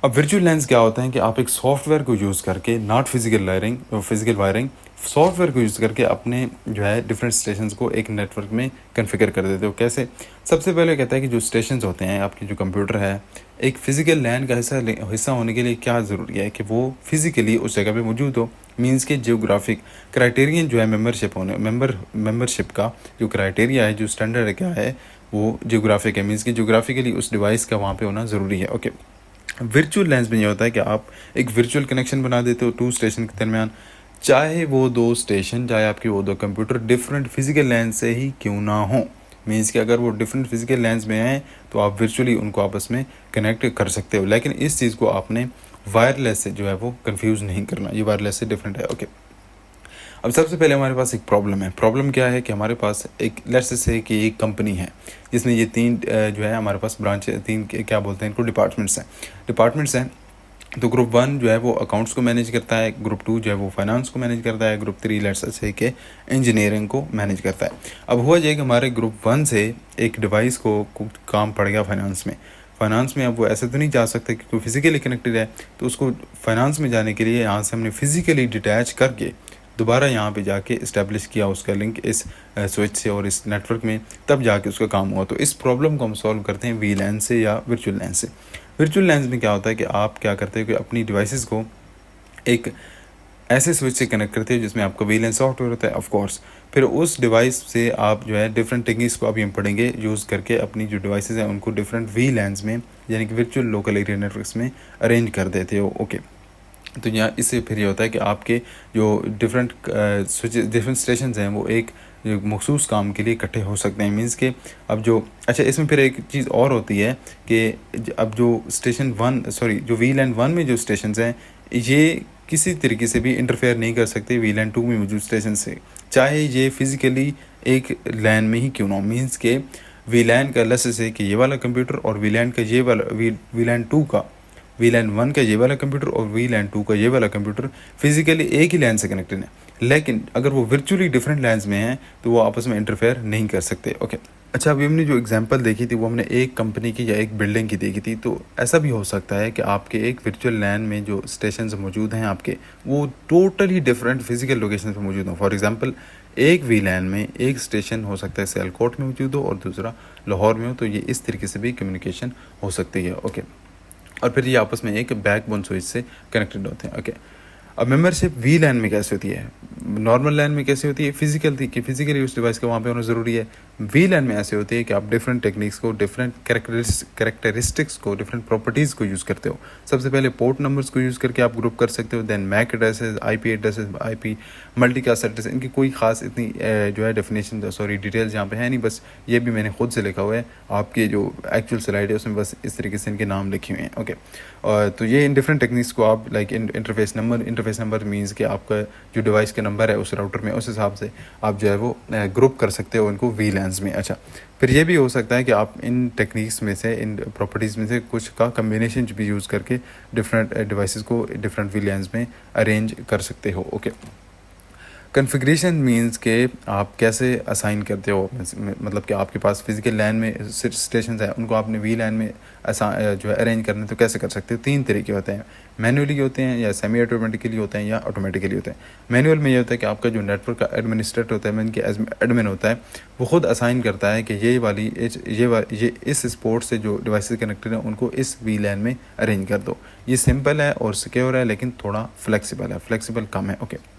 अब virtual lens क्या होता है कि आप एक सॉफ्टवेयर को यूज़ करके, नॉट फिजिकल वायरिंग, सॉफ्टवेयर को यूज़ करके अपने जो है डिफरेंट स्टेशंस को एक नेटवर्क में कॉन्फ़िगर कर देते हो। कैसे? सबसे पहले कहता है कि जो स्टेशंस होते हैं, आपके जो कंप्यूटर है, एक फिजिकल लैन का हिस्सा होने के लिए क्या ज़रूरी है कि वो फिजिकली उस जगह पे मौजूद हो। मीन्स के जियोग्राफिक क्राइटेरियन जो है मेंबरशिप का जो क्राइटेरिया है, जो स्टैंडर्ड है क्या है, वो जियोग्राफिक है। मीन्स कि जियोग्राफिकली उस डिवाइस का वहाँ पे होना ज़रूरी है। ओके। वर्चुअल लेंस में ये होता है कि आप एक वर्चुअल कनेक्शन बना देते हो टू स्टेशन के दरमियान, चाहे वो दो स्टेशन, चाहे आपकी वो दो कंप्यूटर डिफरेंट फिजिकल लेंस से ही क्यों ना हो। मीन्स कि अगर वो डिफरेंट फिजिकल लेंस में हैं तो आप वर्चुअली उनको आपस में कनेक्ट कर सकते हो, लेकिन इस चीज़ को आपने वायरलेस से जो है वो कंफ्यूज नहीं करना, ये वायरलेस से डिफरेंट है। ओके। अब सबसे पहले हमारे पास एक प्रॉब्लम है। प्रॉब्लम क्या है कि हमारे पास एक लेट्स से कि एक कंपनी है जिसमें ये तीन जो है हमारे पास ब्रांच, तीन क्या बोलते हैं इनको, डिपार्टमेंट्स हैं। तो ग्रुप 1 जो है वो अकाउंट्स को मैनेज करता है, ग्रुप 2 जो है वो फाइनेंस को मैनेज करता है, ग्रुप 3 लेट्स से कि इंजीनियरिंग को मैनेज करता है। अब हुआ जाए कि हमारे ग्रुप 1 से एक डिवाइस को काम पड़ गया फाइनेंस में। अब वो ऐसे तो नहीं जा सकता क्योंकि फिजिकली कनेक्टेड है, तो उसको फाइनेंस में जाने के लिए यहाँ से हमने फिजिकली डिटैच करके दोबारा यहाँ पे जाके इस्टेब्लिश किया उसका लिंक इस स्विच से और इस नेटवर्क में, तब जाके उसका काम हुआ। तो इस प्रॉब्लम को हम सॉल्व करते हैं वी लैन से या वर्चुअल लैन से। वर्चुअल लैंस में क्या होता है कि आप क्या करते हो कि अपनी डिवाइसेस को एक ऐसे स्विच से कनेक्ट करते हो जिसमें आपका वी लैन सॉफ्टवेयर होता है ऑफ कोर्स। फिर उस डिवाइस से आप जो है डिफरेंट टेक्निक्स को अभी हम पढ़ेंगे, यूज़ करके अपनी जो डिवाइसेस हैं उनको डिफरेंट वी लैंस में यानी कि वर्चुअल लोकल एरिया नेटवर्क्स में अरेंज कर देते हो। ओके। तो यहाँ इससे फिर ये होता है कि आपके जो डिफरेंट स्टेशन हैं वो एक मखसूस काम के लिए इकट्ठे हो सकते हैं। मीन्स के अब जो अच्छा, इसमें फिर एक चीज़ और होती है कि अब जो जो वी लैन 1 में जो स्टेशन हैं, ये किसी तरीके से भी इंटरफेयर नहीं कर सकते वी लैन 2 में मौजूद स्टेशन से, चाहे ये फिज़िकली एक लैन में ही क्यों ना हो। मीन्स के वी लैन का लेट्स से कि ये वाला कंप्यूटर और वी लैन का ये वाला वी लैन 2 का वी लैन 1 का ये वाला कंप्यूटर और वी लैन 2 का ये वाला कंप्यूटर फिजिकली एक ही लैन से कनेक्टेड है, लेकिन अगर वो वर्चुअली डिफरेंट लैन्स में हैं तो वो आपस में इंटरफेयर नहीं कर सकते। ओके। अच्छा, अभी हमने जो एग्जांपल देखी थी वो हमने एक कंपनी की या एक बिल्डिंग की देखी थी। तो ऐसा भी हो सकता है कि आपके एक वर्चुअल लैन में जो स्टेशन मौजूद हैं आपके, वो टोटली डिफरेंट फिजिकल लोकेशन पर मौजूद हों। फॉर एग्जांपल, एक वी लैन में एक स्टेशन हो सकता है सियालकोट में मौजूद हो और दूसरा लाहौर में हो, तो ये इस तरीके से भी कम्युनिकेशन हो सकती है। ओके। और फिर ये आपस में एक बैकबोन स्विच से कनेक्टेड होते हैं। ओके। अब मेंबरशिप वी लैन में कैसे होती है, नॉर्मल लैन में कैसे होती है, फिजिकली उस डिवाइस का वहाँ पे होना ज़रूरी है। वी लैन में ऐसे होती है कि आप डिफरेंट टेक्निक्स को, डिफरेंट कैरेक्टरिस्टिक्स को, डिफरेंट प्रॉपर्टीज़ को यूज़ करते हो। सबसे पहले पोर्ट नंबर्स को यूज़ करके आप ग्रुप कर सकते हो, then MAC addresses, IP addresses, IP multicast address. इनकी कोई ख़ास इतनी जो है डेफिनेशन डिटेल्स यहाँ पे है नहीं, बस ये भी मैंने खुद से लिखा हुआ है। आपके जो एक्चुअल स्लाइड है उसमें बस इस तरीके से इनके नाम लिखे हुए हैं। ओके। और तो ये इन डिफरेंट टेक्निक्स को आप लाइक इंटरफेस नंबर मीन्स कि आपका जो डिवाइस का नंबर है उस राउटर में, उस हिसाब से आप जो है वो ग्रुप कर सकते हो उनको वी लैन्स में। अच्छा, फिर ये भी हो सकता है कि आप इन टेक्निक्स में से, इन प्रॉपर्टीज़ में से कुछ का कम्बिनेशन भी यूज़ करके डिफरेंट डिवाइसेस को डिफरेंट वी लैन्स में अरेंज कर सकते हो। ओके। कन्फिग्रेशन मीन्स के आप कैसे असाइन करते हो, मतलब कि आपके पास फिजिकल लैन में स्टेशन है, उनको आपने वी लैन में जो है अरेंज करने, तो कैसे कर सकते हो। तीन तरीके होते हैं, मैनुअली होते हैं या सेमी ऑटोमेटिकली होते हैं या ऑटोमेटिकली होते हैं। मैनुअल में ये होता है कि आपका जो नेटवर्क का एडमिनिस्ट्रेटर होता है, मीन कि एडमिन होता है, वो खुद असाइन करता है कि ये इस स्पोर्ट से जो डिवाइसेस कनेक्टेड हैं उनको इस वी लैन में अरेंज कर दो। ये सिंपल है और सिक्योर है, लेकिन थोड़ा फ्लेक्सिबल कम है। ओके।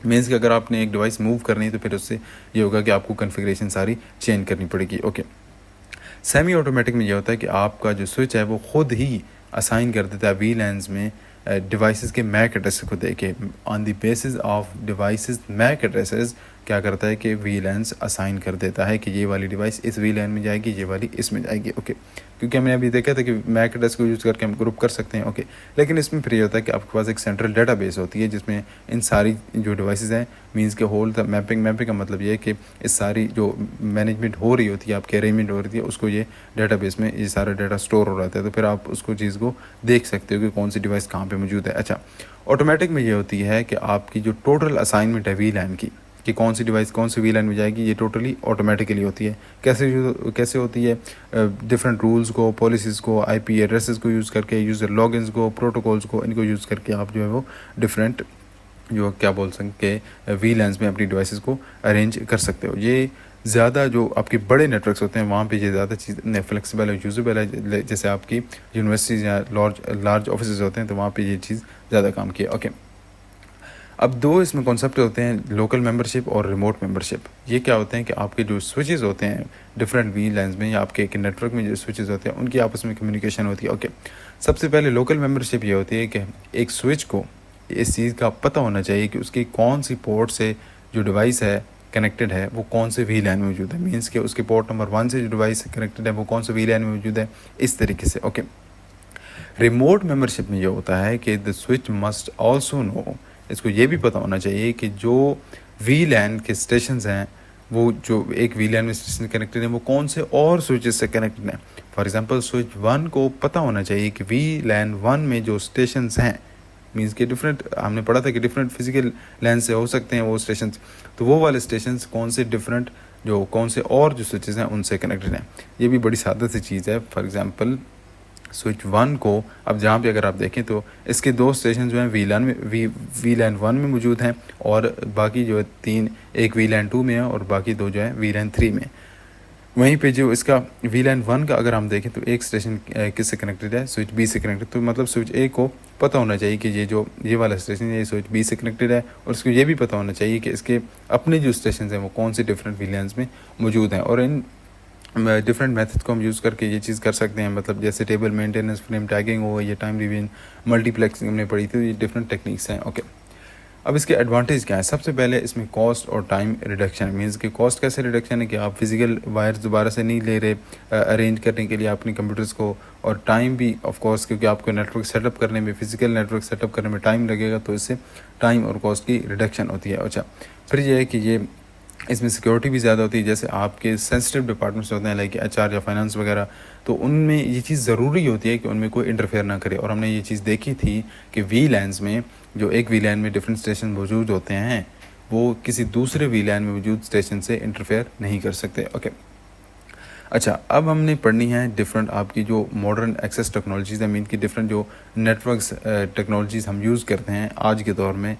मीन्स कि अगर आपने एक डिवाइस मूव करनी है तो फिर उससे ये होगा कि आपको कॉन्फ़िगरेशन सारी चेंज करनी पड़ेगी। ओके। सेमी ऑटोमेटिक में ये होता है कि आपका जो स्विच है वो खुद ही असाइन कर देता है वी लैन्स में डिवाइसेस के मैक एड्रेस को देके, on the basis of devices MAC addresses क्या करता है कि वी लैन्स असाइन कर देता है कि ये वाली डिवाइस इस वी लैन में जाएगी, ये वाली इसमें जाएगी। ओके। क्योंकि हमने अभी देखा था कि मैक एड्रेस को यूज़ करके हम ग्रुप कर सकते हैं। ओके। लेकिन इसमें फिर ये होता है कि आपके पास एक सेंट्रल डेटाबेस होती है जिसमें इन सारी जो डिवाइसेस हैं, मीन्स के होल द मैपिंग का मतलब ये है कि इस सारी जो मैनेजमेंट हो रही होती है, आपकी अरेंजमेंट हो रही है, उसको ये डेटाबेस में ये सारा डाटा स्टोर हो रहता है। तो फिर आप उसको चीज़ को देख सकते हो कि कौन सी डिवाइस कहाँ पे मौजूद है। अच्छा, ऑटोमेटिक में ये होती है कि आपकी जो टोटल असाइनमेंट है वी लैन की, कि कौन सी डिवाइस कौन सी वीलैन में जाएगी, ये टोटली ऑटोमेटिकली होती है। कैसे होती है? डिफरेंट रूल्स को, पॉलिसीज़ को, आईपी एड्रेसेस को यूज़ करके, यूज़र लॉगिन्स को, प्रोटोकॉल्स को, इनको यूज़ करके आप जो है वो डिफरेंट जो क्या बोल सकते वीलैन्स में अपनी डिवाइसेस को अरेंज कर सकते हो। ये ज़्यादा जो आपके बड़े नेटवर्क्स होते हैं वहाँ पे ये ज़्यादा चीज़ फ्लेक्सिबल है, यूजेबल है। जैसे आपकी यूनिवर्सिटीज़ या लार्ज ऑफिस होते हैं तो वहाँ पे ये चीज़ ज़्यादा काम की है। ओके, अब दो इसमें कॉन्सेप्ट होते हैं, लोकल मेंबरशिप और रिमोट मेंबरशिप। ये क्या होते हैं कि आपके जो स्विचेस होते हैं डिफरेंट वीलैन्स में या आपके एक नेटवर्क में जो स्विचेस होते हैं उनकी आपस में कम्युनिकेशन होती है। ओके, सबसे पहले लोकल मेंबरशिप ये होती है कि एक स्विच को इस चीज़ का पता होना चाहिए कि उसकी कौन सी पोर्ट से जो डिवाइस है कनेक्टेड है वो कौन से वीलैन में मौजूद है। मीन्स कि उसके पोर्ट नंबर 1 से जो डिवाइस कनेक्टेड है वो कौन से वीलैन में मौजूद है, इस तरीके से। ओके, रिमोट मेंबरशिप में ये होता है कि the switch must also know, इसको ये भी पता होना चाहिए कि जो वीलैन के स्टेशंस हैं वो जो एक वीलैन में स्टेशन कनेक्टेड है वो कौन से और स्विचेस से कनेक्टेड हैं। फॉर एग्जांपल स्विच 1 को पता होना चाहिए कि वीलैन 1 में जो स्टेशंस हैं, मीन्स कि डिफरेंट, हमने पढ़ा था कि डिफरेंट फिजिकल लैन से हो सकते हैं वो स्टेशन, तो वो वाले स्टेशन कौन से डिफरेंट जो कौन से और जो स्विचेस हैं उनसे कनेक्टेड हैं। ये भी बड़ी सादा सी चीज़ है। फॉर एग्जांपल स्विच 1 को अब जहाँ पे अगर आप देखें तो इसके दो स्टेशन जो हैं वीलैन 1 में मौजूद हैं और बाकी जो है 3, एक वीलैन 2 में है और बाकी 2 जो है वीलैन 3 में। वहीं पे जो इसका वीलैन 1 का अगर हम देखें तो एक स्टेशन किससे कनेक्टेड है, स्विच बी से कनेक्टेड। तो मतलब स्विच ए को पता होना चाहिए कि ये वाला स्टेशन है ये स्विच बी से कनेक्टेड है, और उसको ये भी पता होना चाहिए कि इसके अपने जो स्टेशन हैं वो कौन से डिफरेंट वीलैन्स में मौजूद हैं। और इन डिफरेंट मेथड को हम यूज़ करके ये चीज़ कर सकते हैं। मतलब जैसे टेबल मेंटेनेंस, फ्रेम टैगिंग हो, ये टाइम रिवीजन, मल्टीप्लेक्सिंग हमने पढ़ी थी, तो ये डिफरेंट टेक्निक्स हैं। ओके, अब इसके एडवांटेज क्या है? सबसे पहले इसमें कॉस्ट और टाइम रिडक्शन। मीन्स कि कॉस्ट कैसे रिडक्शन है कि आप फिजिकल वायर्स दोबारा से नहीं ले रहे अरेंज करने के लिए अपने कंप्यूटर्स को, और टाइम भी ऑफ कोर्स क्योंकि आपको नेटवर्क सेटअप करने में, फिजिकल नेटवर्क सेटअप करने में टाइम लगेगा, तो इससे टाइम और कॉस्ट की रिडक्शन होती है। अच्छा, फिर ये है कि ये इसमें सिक्योरिटी भी ज़्यादा होती है। जैसे आपके सेंसिटिव डिपार्टमेंट्स होते हैं लाइक एचआर या फाइनेंस वगैरह, तो उनमें ये चीज़ ज़रूरी होती है कि उनमें कोई इंटरफेयर ना करे। और हमने ये चीज़ देखी थी कि वीलैन्स में जो एक वीलैन में डिफरेंट स्टेशन मौजूद होते हैं वो किसी दूसरे वीलैन में मौजूद स्टेशन से इंटरफेयर नहीं कर सकते। ओके, अच्छा, अब हमने पढ़नी है डिफरेंट आपकी जो मॉडर्न एक्सेस टेक्नोलॉजीज़ है, मीन की डिफरेंट जो नेटवर्क्स टेक्नोलॉजीज़ हम यूज़ करते हैं आज के दौर में।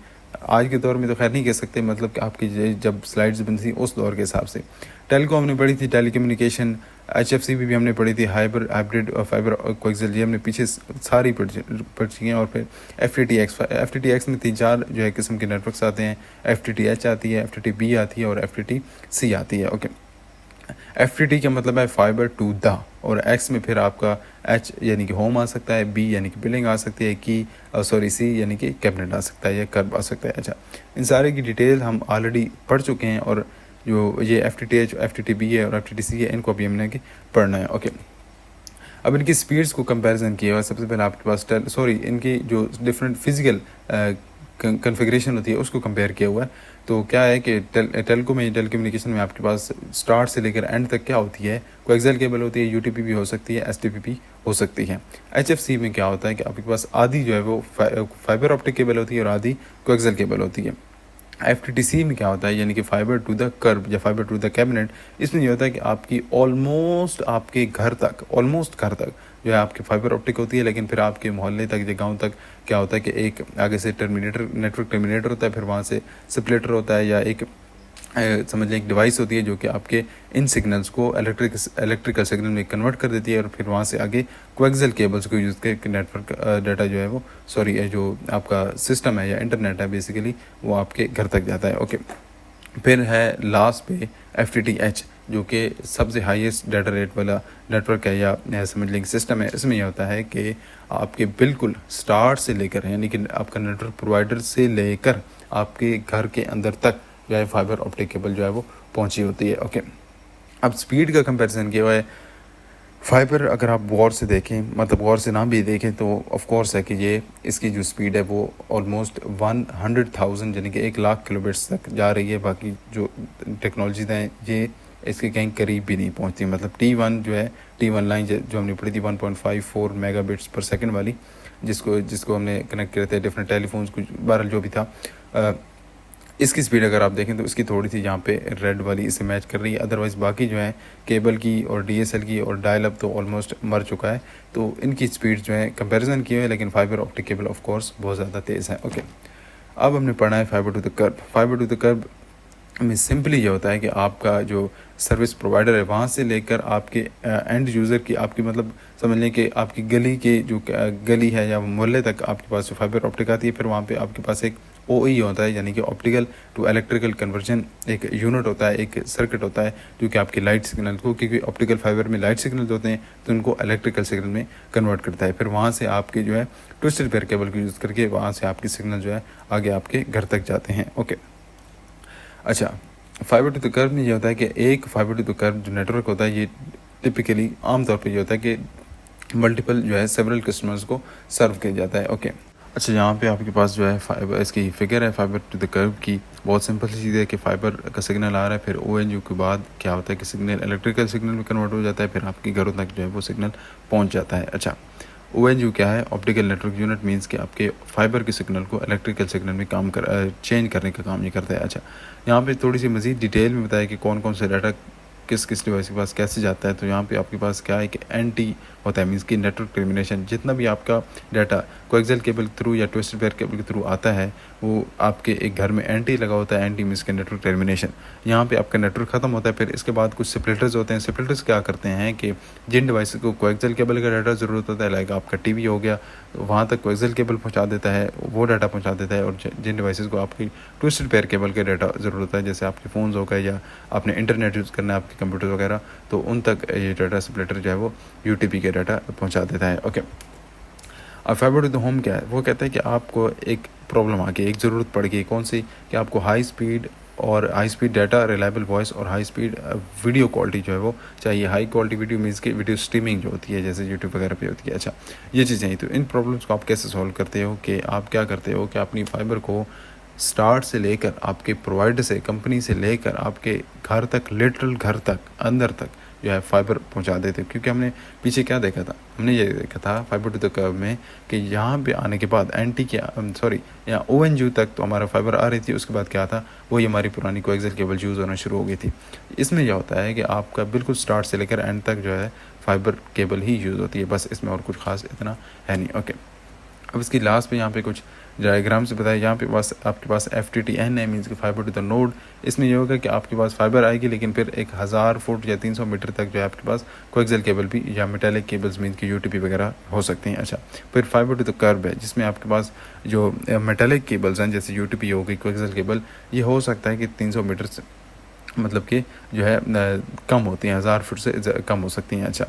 आज के दौर में तो खैर नहीं कह सकते, मतलब कि आपकी जब स्लाइड्स बनती थी उस दौर के हिसाब से। टेलको हमने पढ़ी थी, टेलीकम्युनिकेशन, HFCP भी हमने पढ़ी थी, हाइब्रिड फाइबर कोएक्सियल, ये हमने पीछे सारी पढ़ चुकी हैं। और फिर FTTX में 3-4 जो है किस्म के नेटवर्क्स आते हैं। FTTH आती है, FTTB आती है और FTTC आती है। ओके, FTT का मतलब है फाइबर टू द, और X में फिर आपका H यानी कि होम आ सकता है, B यानी कि बिलिंग आ सकती है, C यानी कि कैबिनेट आ सकता है या कर्ब आ सकता है। अच्छा, इन सारे की डिटेल हम ऑलरेडी पढ़ चुके हैं, और जो ये FTTH, FTTB है और FTTC है, इनको अभी हमने पढ़ना है। ओके, अब इनकी स्पीड्स को कंपैरिजन किया हुआ। सबसे पहले आपके पास इनकी जो डिफरेंट फिजिकल कन्फिग्रेशन होती है उसको कंपेयर किया हुआ है। तो क्या है कि टेलको में, टेलीकम्युनिकेशन में आपके पास स्टार्ट से लेकर एंड तक क्या होती है, कोएक्सियल केबल होती है, UTP भी हो सकती है, STP भी हो सकती है। HFC में क्या होता है कि आपके पास आधी जो है वो फाइबर ऑप्टिक केबल होती है और आधी कोएक्सियल केबल होती है। FTTC में क्या होता है, यानी कि फाइबर टू द कर्ब या फाइबर टू द कैबिनेट। इसमें ये होता है कि आपकी ऑलमोस्ट आपके घर तक जो है आपकी फाइबर ऑप्टिक होती है, लेकिन फिर आपके मोहल्ले तक या गाँव तक क्या होता है कि एक आगे से नेटवर्क टर्मिनेटर होता है, फिर वहाँ से स्प्लिटर होता है, या एक समझ लें एक डिवाइस होती है जो कि आपके इन सिग्नल्स को इलेक्ट्रिकल सिग्नल में कन्वर्ट कर देती है, और फिर वहाँ से आगे कोएक्सियल केबल्स को यूज़ करके नेटवर्क डाटा जो है वो जो आपका सिस्टम है या इंटरनेट है बेसिकली वो आपके घर तक जाता है। ओके, फिर है लास्ट पे FTTH, जो कि सबसे हाईएस्ट डाटा रेट वाला नेटवर्क है या समझ लें सिस्टम है। इसमें यह होता है कि आपके बिल्कुल स्टार्ट से लेकर, यानी कि आपका नेटवर्क प्रोवाइडर से लेकर आपके घर के अंदर तक जो है फाइबर ऑप्टिक केबल जो है वो पहुंची होती है। ओके, अब स्पीड का कंपैरिजन किया हुआ है। फाइबर अगर आप गौर से देखें, मतलब गौर से ना भी देखें, तो ऑफ कोर्स है कि ये इसकी जो स्पीड है वो ऑलमोस्ट 100,000 यानी कि 1,00,000 किलोबिट्स तक जा रही है। बाकी जो टेक्नोलॉजीज़ हैं ये इसके कहीं करीब भी नहीं पहुंचती। मतलब T1 लाइन जो हमने पढ़ी थी 1.54 मेगाबिट्स पर सेकंड वाली, जिसको हमने कनेक्ट किया था डिफरेंट टेलीफोन्स को, बहरहाल जो भी था, इसकी स्पीड अगर आप देखें तो इसकी थोड़ी सी यहाँ पे रेड वाली इसे मैच कर रही है, अदरवाइज़ बाकी जो है केबल की और DSL की और डायल अप तो ऑलमोस्ट मर चुका है। तो इनकी स्पीड जो है कंपैरिजन की है, लेकिन fibre optic cable of course बहुत ज़्यादा तेज़ है। ओके, अब हमने पढ़ा है fibre to the curb. Fibre to the curb में सिंपली ये होता है कि आपका जो सर्विस प्रोवाइडर है वहाँ से लेकर आपके एंड यूज़र की, आपकी मतलब समझ लें कि आपकी गली के जो गली है या मोहल्ले तक आपके पास जो फाइबर ऑप्टिक आती है, फिर वहाँ पे आपके पास एक OE होता है, यानी कि ऑप्टिकल टू इलेक्ट्रिकल कन्वर्जन एक यूनिट होता है, एक सर्किट होता है जो कि आपके लाइट सिग्नल को, क्योंकि ऑप्टिकल फाइबर में लाइट सिग्नल होते हैं तो उनको इलेक्ट्रिकल सिग्नल में कन्वर्ट करता है। फिर वहाँ से आपके जो है ट्विस्टेड पेयर केबल को यूज़ करके वहाँ से आपके सिग्नल जो है आगे आपके घर तक जाते हैं। ओके, अच्छा, फाइबर टू द कर्ब में ये होता है कि एक फाइबर टू द कर्ब जो नेटवर्क होता है, ये टिपिकली आमतौर पे ये होता है कि मल्टीपल जो है सेवरल कस्टमर्स को सर्व किया जाता है। ओके, अच्छा, यहाँ पे आपके पास जो है फाइबर इसकी फिगर है फाइबर टू द कर्ब की। बहुत सिंपल सी चीज़ है कि फाइबर का सिग्नल आ रहा है, फिर ONU के बाद क्या होता है कि सिग्नल इलेक्ट्रिकल सिग्नल में कन्वर्ट हो जाता है, फिर आपके घरों तक जो है वो सिग्नल पहुँच जाता है। अच्छा, ONU क्या है? ऑप्टिकल नेटवर्क यूनिट मीन्स कि आपके फाइबर के सिग्नल को इलेक्ट्रिकल सिग्नल में चेंज करने का काम ये करता है। अच्छा, यहाँ पे थोड़ी सी मज़ीद डिटेल में बताया कि कौन कौन से डाटा किस किस डिवाइस के पास कैसे जाता है। तो यहाँ पे आपके पास क्या है कि NT होता है, मीन्स कि नेटवर्क टर्मिनेशन। जितना भी आपका डाटा कोएक्सियल केबल के थ्रू या ट्विस्टेड पेयर केबल के थ्रू आता है, वो आपके एक घर में NT लगा होता है। NT मीन्स के नेटवर्क टर्मिनेशन। यहाँ पे आपका नेटवर्क ख़त्म होता है, फिर इसके बाद कुछ सेपरेटर्स होते हैं। सेपरेटर्स क्या करते हैं कि जिन डिवाइस को कोएक्सियल केबल का डाटा ज़रूरत होता है, लाइक आपका TV हो गया, तो वहाँ तक कोएक्सियल केबल पहुँचा देता है, वो डाटा पहुँचा देता है। और जिन डिवाइसेस को आपकी ट्विस्टेड पेयर केबल का डाटा ज़रूरत होता है, जैसे आपके फ़ोन्स हो गए या आपने इंटरनेट यूज़ करना है, आपके कंप्यूटर वगैरह, तो उन तक ये डाटा सेपरेटर जो है वो UTP के डाटा पहुँचा देता है। ओके, अब फाइबर टू द होम क्या है? वो कहता है कि आपको एक प्रॉब्लम आ गई, एक ज़रूरत पड़ गई, कौन सी? कि आपको high speed data, reliable voice और हाई स्पीड वीडियो क्वालिटी जो है वो चाहिए। हाई क्वालिटी वीडियो मीन्स कि वीडियो स्ट्रीमिंग जो होती है, जैसे यूट्यूब वगैरह पे होती है। अच्छा, ये चीज़ें हैं। तो इन प्रॉब्लम्स को आप कैसे सॉल्व करते हो? कि आप क्या करते हो कि अपनी फाइबर को स्टार्ट से लेकर आपके प्रोवाइडर से, कंपनी से लेकर आपके घर तक, लिटरल घर तक, अंदर तक जो है फाइबर पहुंचा देते हो। क्योंकि हमने पीछे क्या देखा था? हमने ये देखा था फाइबर टू द कर्ब में कि यहाँ पे आने के बाद यहाँ ONU तक तो हमारा फाइबर आ रही थी, उसके बाद क्या था, वही हमारी पुरानी कोएक्सियल केबल यूज़ होना शुरू हो गई थी। इसमें यह होता है कि आपका बिल्कुल स्टार्ट से लेकर एंड तक जो है फाइबर केबल ही यूज़ होती है, बस इसमें और कुछ खास इतना है नहीं। ओके, अब इसकी लास्ट पे यहाँ पे कुछ डायग्राम से बताया। यहाँ पे आपके पास FTTN है, मीन्स कि फाइबर टू द नोड। इसमें ये होगा कि आपके पास फाइबर आएगी, लेकिन फिर 1000 फुट या 300 मीटर तक जो है आपके पास कोएक्सियल केबल भी या मेटालिक केबल्स मीन्स कि UTP वगैरह हो सकती हैं। अच्छा, फिर फाइबर टू द कर्ब है, जिसमें आपके पास जो मेटालिक केबल्स हैं, जैसे UTP हो गई, कोएक्सियल केबल, ये हो सकता है कि 300 मीटर से मतलब कि जो है कम होती हैं, 1000 फुट से कम हो सकती हैं। अच्छा,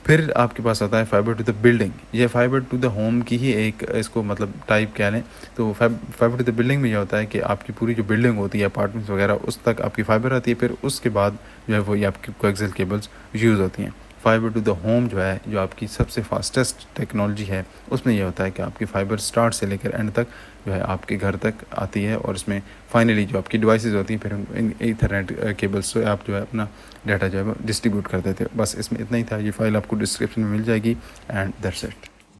फिर आपके पास आता है फाइबर टू द बिल्डिंग। ये फाइबर टू द होम की ही एक इसको मतलब टाइप कह लें। तो फाइबर टू द बिल्डिंग में ये होता है कि आपकी पूरी जो बिल्डिंग होती है, अपार्टमेंट्स वगैरह, उस तक आपकी फाइबर आती है। फिर उसके बाद जो है वो ये आपकी कोएक्सियल केबल्स यूज़ होती हैं। फाइबर टू द होम जो है, जो आपकी सबसे फास्टेस्ट टेक्नोलॉजी है, उसमें यह होता है कि आपकी फाइबर स्टार्ट से लेकर एंड तक जो है आपके घर तक आती है, और इसमें फाइनली जो आपकी डिवाइसेस होती हैं, फिर इन ईथरनेट केबल्स से आप जो है अपना डाटा जो है वो डिस्ट्रीब्यूट कर देते हो। बस इसमें इतना ही था। ये फाइल आपको डिस्क्रिप्शन में मिल जाएगी, एंड दैट्स इट।